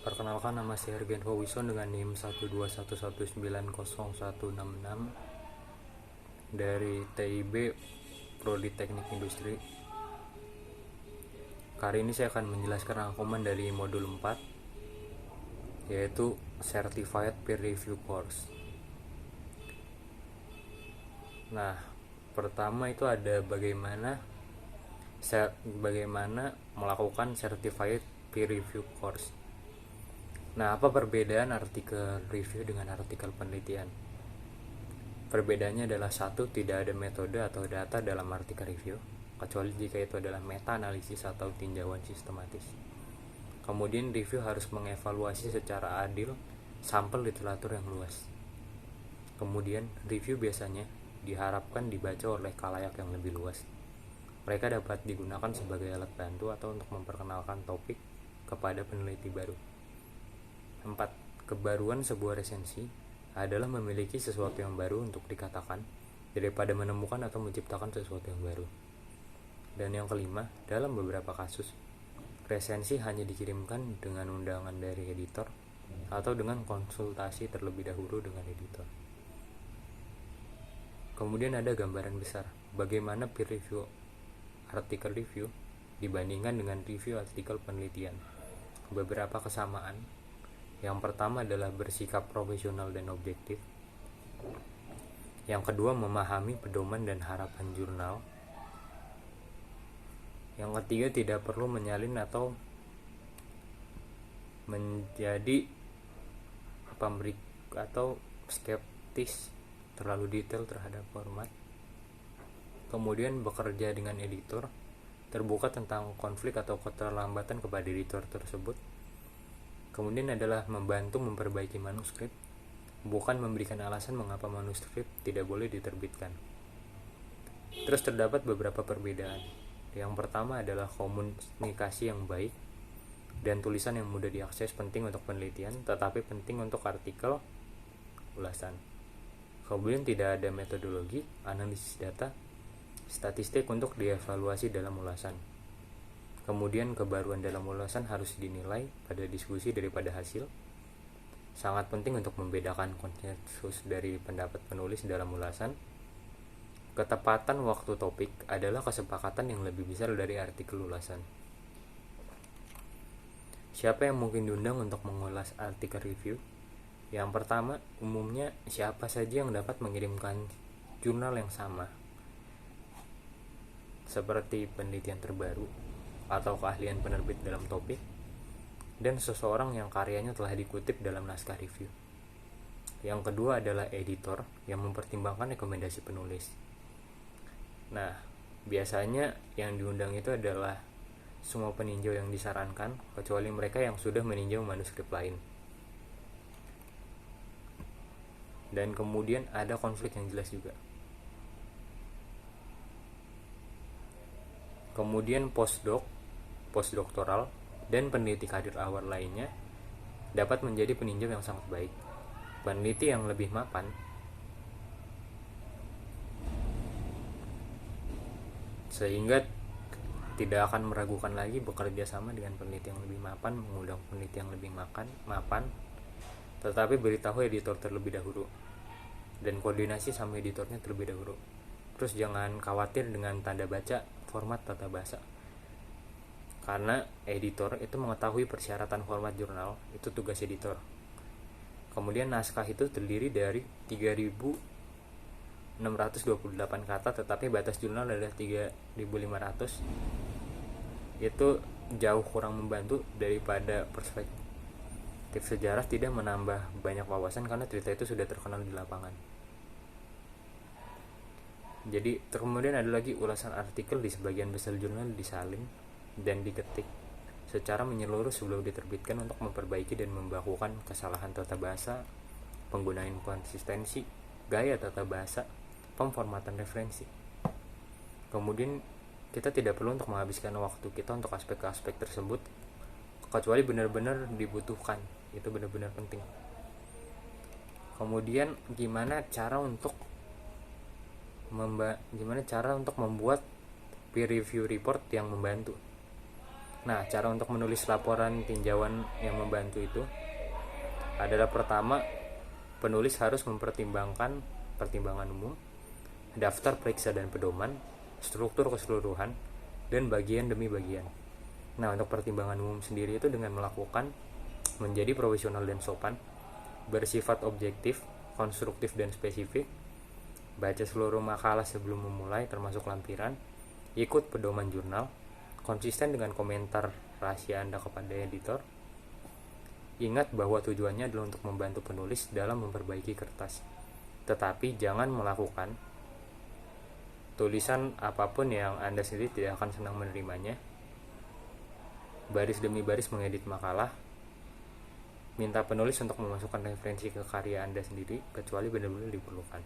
Perkenalkan, nama saya Ergenko Wison dengan NIM 12111901666 dari TIB Prodi Teknik Industri. Kali ini saya akan menjelaskan rangkuman dari modul 4, yaitu Certified Peer Review Course. Nah, pertama itu ada bagaimana melakukan Certified Peer Review Course. Nah, apa perbedaan artikel review dengan artikel penelitian? Perbedaannya adalah satu, tidak ada metode atau data dalam artikel review, kecuali jika itu adalah meta-analisis atau tinjauan sistematis. Kemudian review harus mengevaluasi secara adil sampel literatur yang luas. Kemudian review biasanya diharapkan dibaca oleh khalayak yang lebih luas. Mereka dapat digunakan sebagai alat bantu atau untuk memperkenalkan topik kepada peneliti baru. 4. Kebaruan sebuah resensi adalah memiliki sesuatu yang baru untuk dikatakan daripada menemukan atau menciptakan sesuatu yang baru. Dan yang kelima, dalam beberapa kasus, resensi hanya dikirimkan dengan undangan dari editor atau dengan konsultasi terlebih dahulu dengan editor. Kemudian ada gambaran besar bagaimana peer review artikel review dibandingkan dengan review artikel penelitian. Beberapa kesamaan. Yang pertama adalah bersikap profesional dan objektif. Yang kedua, memahami pedoman dan harapan jurnal. Yang ketiga, tidak perlu menyalin atau menjadi pemberi atau skeptis terlalu detail terhadap format. Kemudian bekerja dengan editor, terbuka tentang konflik atau keterlambatan kepada editor tersebut. Kemudian adalah membantu memperbaiki manuskrip, bukan memberikan alasan mengapa manuskrip tidak boleh diterbitkan. Terus terdapat beberapa perbedaan. Yang pertama adalah komunikasi yang baik dan tulisan yang mudah diakses penting untuk penelitian, tetapi penting untuk artikel ulasan. Kemudian tidak ada metodologi, analisis data, statistik untuk dievaluasi dalam ulasan. Kemudian kebaruan dalam ulasan harus dinilai pada diskusi daripada hasil. Sangat penting untuk membedakan konsensus dari pendapat penulis dalam ulasan. Ketepatan waktu topik adalah kesepakatan yang lebih besar dari artikel ulasan. Siapa yang mungkin diundang untuk mengulas artikel review? Yang pertama, umumnya siapa saja yang dapat mengirimkan jurnal yang sama, seperti penelitian terbaru atau keahlian penerbit dalam topik, dan seseorang yang karyanya telah dikutip dalam naskah review. Yang kedua adalah editor yang mempertimbangkan rekomendasi penulis. Nah, biasanya yang diundang itu adalah semua peninjau yang disarankan, kecuali mereka yang sudah meninjau manuskrip lain. Dan kemudian ada konflik yang jelas juga. Kemudian postdoktoral dan peneliti karir awal lainnya dapat menjadi peninjau yang sangat baik. Peneliti yang lebih mapan sehingga tidak akan meragukan lagi bekerja sama dengan peneliti yang lebih mapan, mengundang peneliti yang lebih mapan, tetapi beritahu editor terlebih dahulu dan koordinasi sama editornya terlebih dahulu. Terus jangan khawatir dengan tanda baca format tata bahasa, karena editor itu mengetahui persyaratan format jurnal, itu tugas editor. Kemudian naskah itu terdiri dari 3.628 kata, tetapi batas jurnal adalah 3.500. Itu jauh kurang membantu daripada perspektif sejarah tidak menambah banyak wawasan karena cerita itu sudah terkenal di lapangan. Jadi kemudian ada lagi ulasan artikel di sebagian besar jurnal disalin dan diketik secara menyeluruh sebelum diterbitkan untuk memperbaiki dan membakukan kesalahan tata bahasa, penggunaan konsistensi, gaya tata bahasa, pemformatan referensi. Kemudian kita tidak perlu untuk menghabiskan waktu kita untuk aspek-aspek tersebut, kecuali benar-benar dibutuhkan, itu benar-benar penting. Kemudian gimana cara untuk membuat peer review report yang membantu. Nah, cara untuk menulis laporan tinjauan yang membantu itu adalah pertama, penulis harus mempertimbangkan pertimbangan umum, daftar periksa dan pedoman, struktur keseluruhan, dan bagian demi bagian. Nah, untuk pertimbangan umum sendiri itu dengan melakukan menjadi profesional dan sopan, bersifat objektif, konstruktif dan spesifik, baca seluruh makalah sebelum memulai termasuk lampiran, ikut pedoman jurnal, konsisten dengan komentar rahasia Anda kepada editor. Ingat bahwa tujuannya adalah untuk membantu penulis dalam memperbaiki kertas. Tetapi jangan melakukan tulisan apapun yang Anda sendiri tidak akan senang menerimanya. Baris demi baris mengedit makalah. Minta penulis untuk memasukkan referensi ke karya Anda sendiri kecuali benar-benar diperlukan.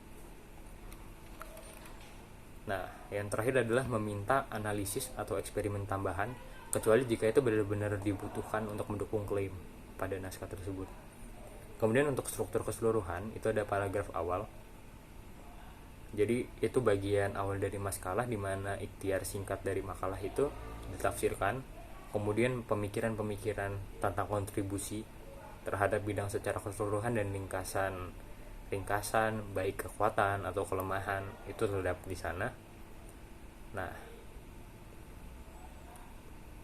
Nah, yang terakhir adalah meminta analisis atau eksperimen tambahan kecuali jika itu benar-benar dibutuhkan untuk mendukung klaim pada naskah tersebut. Kemudian untuk struktur keseluruhan itu ada paragraf awal. Jadi itu bagian awal dari makalah di mana ikhtiar singkat dari makalah itu ditafsirkan. Kemudian pemikiran-pemikiran tentang kontribusi terhadap bidang secara keseluruhan dan ringkasan baik kekuatan atau kelemahan itu terdapat di sana. Nah,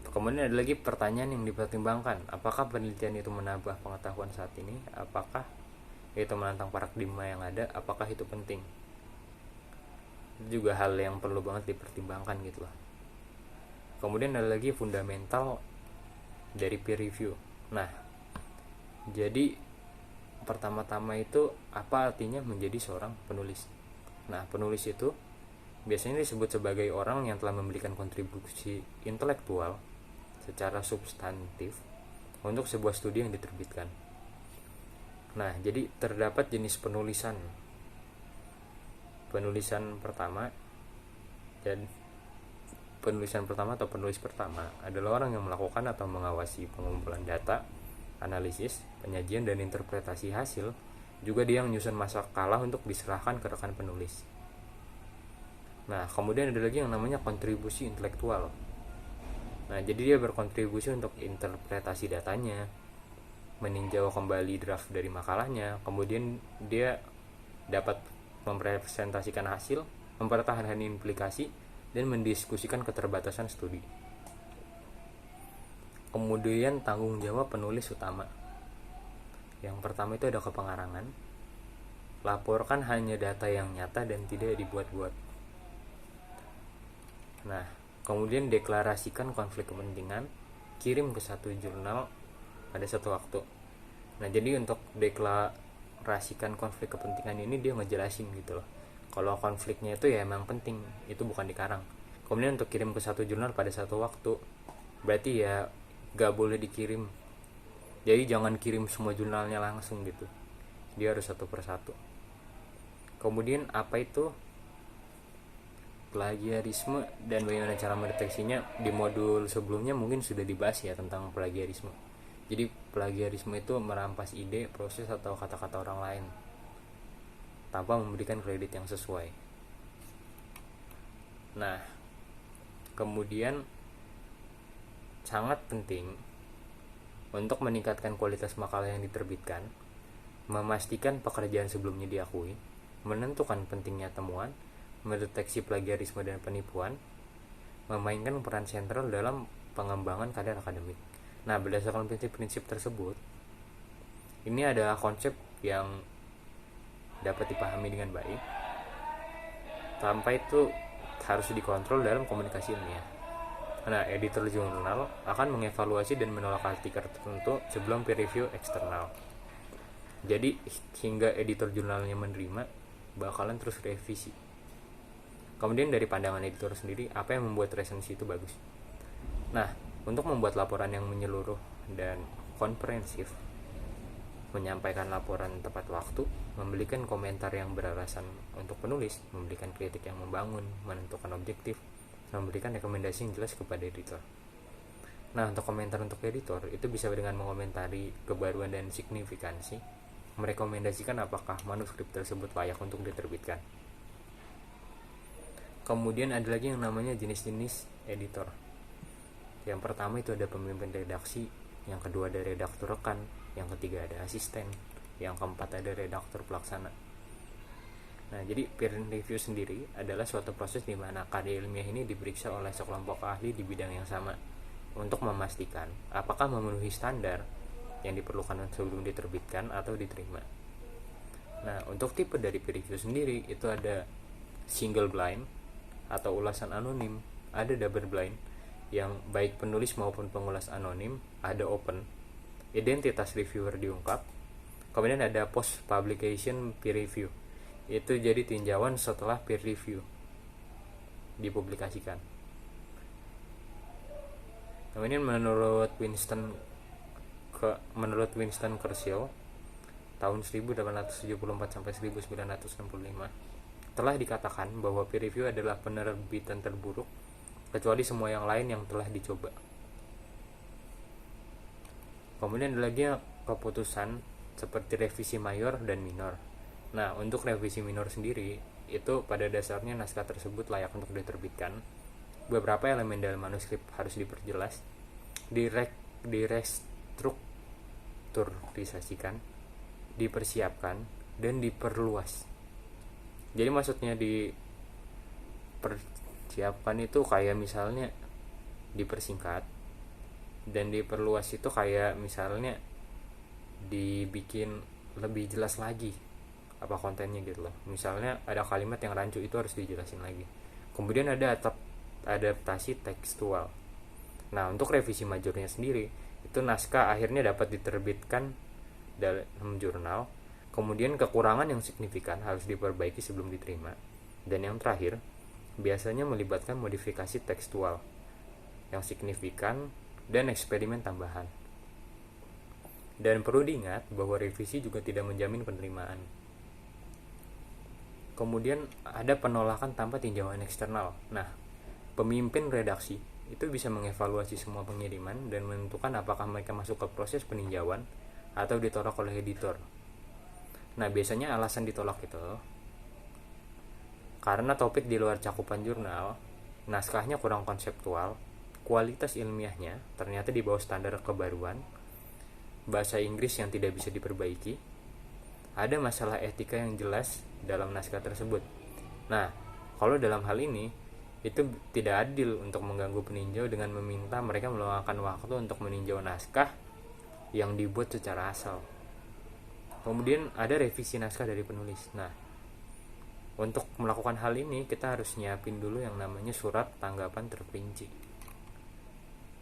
kemudian ada lagi pertanyaan yang dipertimbangkan, apakah penelitian itu menambah pengetahuan saat ini, apakah itu menantang paradigma yang ada, apakah itu penting. Itu juga hal yang perlu banget dipertimbangkan gitu lah. Kemudian ada lagi fundamental dari peer review. Nah, jadi pertama-tama itu apa artinya menjadi seorang penulis. Nah, penulis itu biasanya disebut sebagai orang yang telah memberikan kontribusi intelektual secara substantif untuk sebuah studi yang diterbitkan. Nah, jadi terdapat jenis penulisan pertama, dan penulisan pertama atau penulis pertama adalah orang yang melakukan atau mengawasi pengumpulan data, analisis, penyajian dan interpretasi hasil. Juga dia yang menyusun makalah untuk diserahkan ke rekan penulis. Nah, kemudian ada lagi yang namanya kontribusi intelektual. Nah, jadi dia berkontribusi untuk interpretasi datanya, meninjau kembali draft dari makalahnya, kemudian dia dapat mempresentasikan hasil, mempertahankan implikasi, dan mendiskusikan keterbatasan studi. Kemudian tanggung jawab penulis utama. Yang pertama itu ada kepengarangan. Laporkan hanya data yang nyata dan tidak dibuat-buat. Nah, kemudian deklarasikan konflik kepentingan, kirim ke satu jurnal pada satu waktu. Nah, jadi untuk deklarasikan konflik kepentingan ini dia ngejelasin gitu loh. Kalau konfliknya itu ya emang penting, itu bukan dikarang. Kemudian untuk kirim ke satu jurnal pada satu waktu, berarti ya gak boleh dikirim. Jadi jangan kirim semua jurnalnya langsung gitu. Dia harus satu persatu. Kemudian apa itu plagiarisme dan bagaimana cara mendeteksinya? Di modul sebelumnya mungkin sudah dibahas ya tentang plagiarisme. Jadi plagiarisme itu merampas ide, proses atau kata-kata orang lain tanpa memberikan kredit yang sesuai. Nah, kemudian sangat penting untuk meningkatkan kualitas makalah yang diterbitkan, memastikan pekerjaan sebelumnya diakui, menentukan pentingnya temuan, mendeteksi plagiarisme dan penipuan, memainkan peran sentral dalam pengembangan kadar akademik. Nah, berdasarkan prinsip-prinsip tersebut, ini adalah konsep yang dapat dipahami dengan baik, tanpa itu harus dikontrol dalam komunikasi ilmiah. Nah, editor jurnal akan mengevaluasi dan menolak artikel tertentu sebelum peer review eksternal. Jadi hingga editor jurnalnya menerima, bakalan terus revisi. Kemudian dari pandangan editor sendiri, apa yang membuat resensi itu bagus? Nah, untuk membuat laporan yang menyeluruh dan komprehensif, menyampaikan laporan tepat waktu, memberikan komentar yang beralasan untuk penulis, memberikan kritik yang membangun, menentukan objektif, memberikan rekomendasi yang jelas kepada editor. Nah, untuk komentar untuk editor itu bisa dengan mengomentari kebaruan dan signifikansi, merekomendasikan apakah manuskrip tersebut layak untuk diterbitkan. Kemudian ada lagi yang namanya jenis-jenis editor. Yang pertama itu ada pemimpin redaksi, yang kedua ada redaktur rekan, yang ketiga ada asisten, yang keempat ada redaktur pelaksana. Nah, jadi peer review sendiri adalah suatu proses di mana karya ilmiah ini diperiksa oleh sekelompok ahli di bidang yang sama untuk memastikan apakah memenuhi standar yang diperlukan sebelum diterbitkan atau diterima. Nah, untuk tipe dari peer review sendiri itu ada single blind atau ulasan anonim, ada double blind yang baik penulis maupun pengulas anonim, ada open, identitas reviewer diungkap, kemudian ada post publication peer review, itu jadi tinjauan setelah peer review dipublikasikan. Kemudian menurut Winston Churchill tahun 1874 sampai 1965 telah dikatakan bahwa peer review adalah penerbitan terburuk kecuali semua yang lain yang telah dicoba. Kemudian ada lagi keputusan seperti revisi mayor dan minor. Nah, untuk revisi minor sendiri itu pada dasarnya naskah tersebut layak untuk diterbitkan. Beberapa elemen dalam manuskrip harus diperjelas, direstrukturisasikan, dipersiapkan, dan diperluas. Jadi maksudnya dipersiapkan itu kayak misalnya dipersingkat, dan diperluas itu kayak misalnya dibikin lebih jelas lagi apa kontennya gitu loh. Misalnya ada kalimat yang rancu, itu harus dijelasin lagi. Kemudian ada adaptasi tekstual. Nah, untuk revisi majornya sendiri itu naskah akhirnya dapat diterbitkan dalam jurnal. Kemudian kekurangan yang signifikan harus diperbaiki sebelum diterima. Dan yang terakhir biasanya melibatkan modifikasi tekstual yang signifikan dan eksperimen tambahan. Dan perlu diingat bahwa revisi juga tidak menjamin penerimaan. Kemudian ada penolakan tanpa tinjauan eksternal. Nah, pemimpin redaksi itu bisa mengevaluasi semua pengiriman dan menentukan apakah mereka masuk ke proses peninjauan atau ditolak oleh editor. Nah, biasanya alasan ditolak itu karena topik di luar cakupan jurnal, naskahnya kurang konseptual, kualitas ilmiahnya ternyata di bawah standar kebaruan, bahasa Inggris yang tidak bisa diperbaiki, ada masalah etika yang jelas dalam naskah tersebut. Nah, kalau dalam hal ini itu tidak adil untuk mengganggu peninjau dengan meminta mereka meluangkan waktu untuk meninjau naskah yang dibuat secara asal. Kemudian ada revisi naskah dari penulis. Nah, untuk melakukan hal ini kita harus nyiapin dulu yang namanya surat tanggapan terperinci.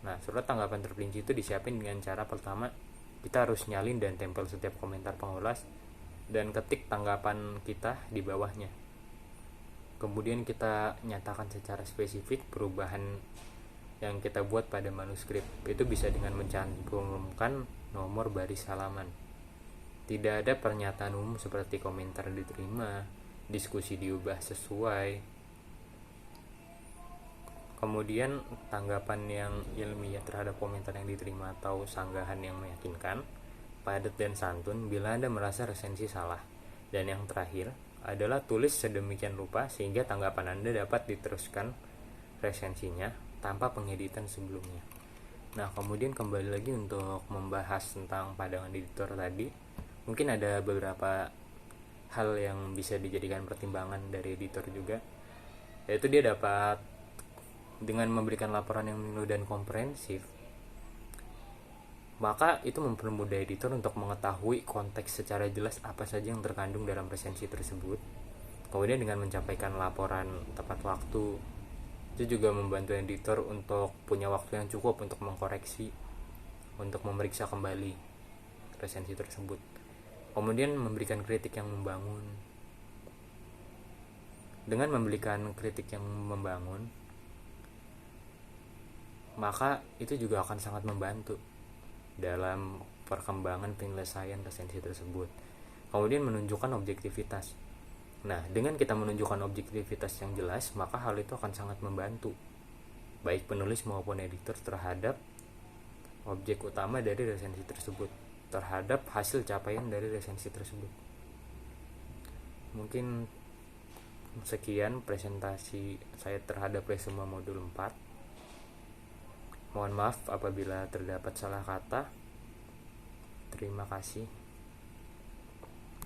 Nah, surat tanggapan terperinci itu disiapin dengan cara pertama kita harus nyalin dan tempel setiap komentar pengulas dan ketik tanggapan kita di bawahnya. Kemudian kita nyatakan secara spesifik perubahan yang kita buat pada manuskrip. Itu bisa dengan mencantumkan nomor baris halaman. Tidak ada pernyataan umum seperti komentar diterima, diskusi diubah sesuai. Kemudian tanggapan yang ilmiah terhadap komentar yang diterima atau sanggahan yang meyakinkan, padat dan santun bila Anda merasa resensi salah. Dan yang terakhir adalah tulis sedemikian rupa sehingga tanggapan Anda dapat diteruskan resensinya tanpa pengeditan sebelumnya. Nah, kemudian kembali lagi untuk membahas tentang pandangan editor tadi, mungkin ada beberapa hal yang bisa dijadikan pertimbangan dari editor juga, yaitu dia dapat dengan memberikan laporan yang menyeluruh dan komprehensif, maka itu mempermudah editor untuk mengetahui konteks secara jelas apa saja yang terkandung dalam resensi tersebut. Kemudian dengan menyampaikan laporan tepat waktu, itu juga membantu editor untuk punya waktu yang cukup untuk mengkoreksi, untuk memeriksa kembali resensi tersebut. Kemudian memberikan kritik yang membangun. Dengan memberikan kritik yang membangun, maka itu juga akan sangat membantu dalam perkembangan penyelesaian resensi tersebut. Kemudian menunjukkan objektivitas. Nah, dengan kita menunjukkan objektivitas yang jelas, maka hal itu akan sangat membantu baik penulis maupun editor terhadap objek utama dari resensi tersebut, terhadap hasil capaian dari resensi tersebut. Mungkin sekian presentasi saya terhadap resume modul 4. Mohon maaf apabila terdapat salah kata. Terima kasih.